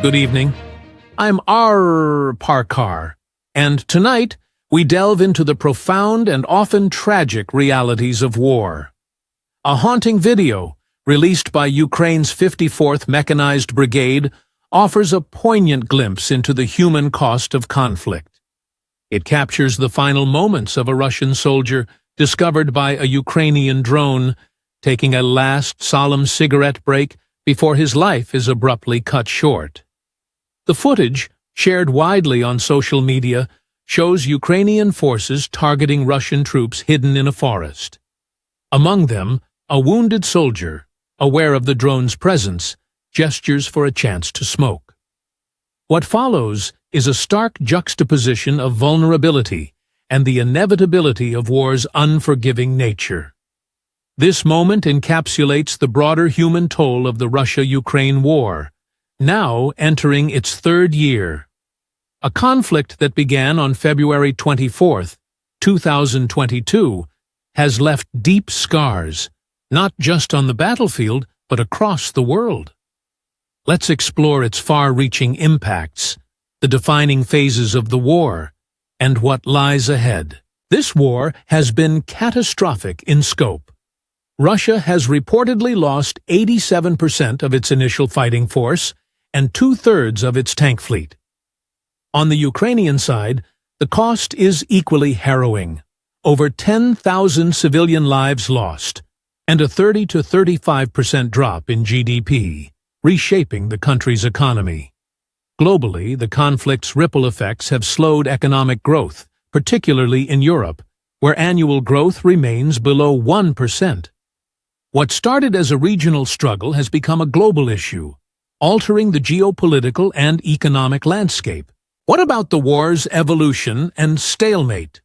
Good evening. I'm R. Parkar, and tonight we delve into the profound and often tragic realities of war. A haunting video, released by Ukraine's 54th Mechanized Brigade, offers a poignant glimpse into the human cost of conflict. It captures the final moments of a Russian soldier discovered by a Ukrainian drone, taking a last solemn cigarette break before his life is abruptly cut short. The footage, shared widely on social media, shows Ukrainian forces targeting Russian troops hidden in a forest. Among them, a wounded soldier, aware of the drone's presence, gestures for a chance to smoke. What follows is a stark juxtaposition of vulnerability and the inevitability of war's unforgiving nature. This moment encapsulates the broader human toll of the Russia-Ukraine war, now entering its third year. A conflict that began on February 24, 2022, has left deep scars, not just on the battlefield, but across the world. Let's explore its far-reaching impacts, the defining phases of the war, and what lies ahead. This war has been catastrophic in scope. Russia has reportedly lost 87% of its initial fighting force and two-thirds of its tank fleet. On the Ukrainian side, the cost is equally harrowing. Over 10,000 civilian lives lost, and a 30 to 35% drop in GDP, reshaping the country's economy. Globally, the conflict's ripple effects have slowed economic growth, particularly in Europe, where annual growth remains below 1%. What started as a regional struggle has become a global issue, altering the geopolitical and economic landscape. What about the war's evolution and stalemate?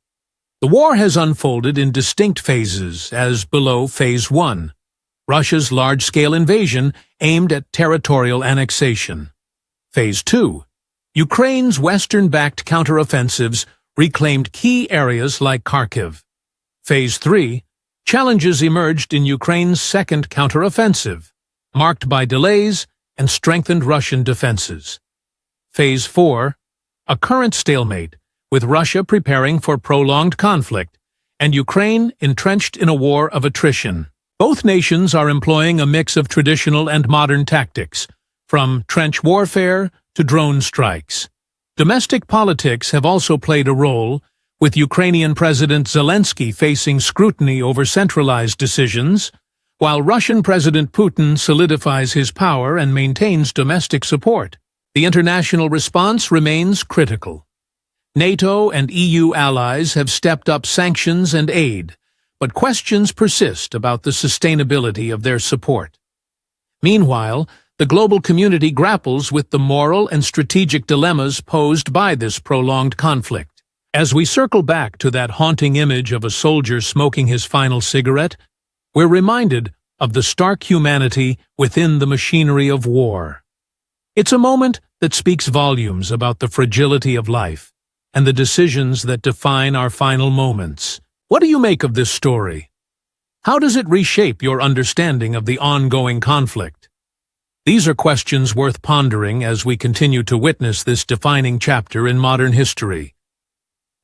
The war has unfolded in distinct phases, as below Phase 1, Russia's large-scale invasion aimed at territorial annexation. Phase 2, Ukraine's Western-backed counteroffensives reclaimed key areas like Kharkiv. Phase 3, challenges emerged in Ukraine's second counteroffensive, marked by delays and strengthened Russian defenses. Phase 4, a current stalemate, with Russia preparing for prolonged conflict and Ukraine entrenched in a war of attrition. Both nations are employing a mix of traditional and modern tactics, from trench warfare to drone strikes. Domestic politics have also played a role, with Ukrainian President Zelensky facing scrutiny over centralized decisions, while Russian President Putin solidifies his power and maintains domestic support. The international response remains critical. NATO and EU allies have stepped up sanctions and aid, but questions persist about the sustainability of their support. Meanwhile, the global community grapples with the moral and strategic dilemmas posed by this prolonged conflict. As we circle back to that haunting image of a soldier smoking his final cigarette, we're reminded of the stark humanity within the machinery of war. It's a moment that speaks volumes about the fragility of life and the decisions that define our final moments. What do you make of this story? How does it reshape your understanding of the ongoing conflict? These are questions worth pondering as we continue to witness this defining chapter in modern history.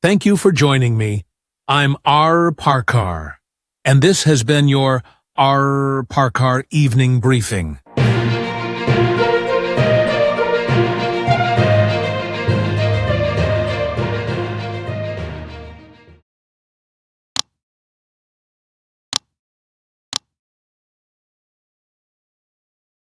Thank you for joining me. I'm R. Parkar, and this has been your R. Parkar Evening Briefing.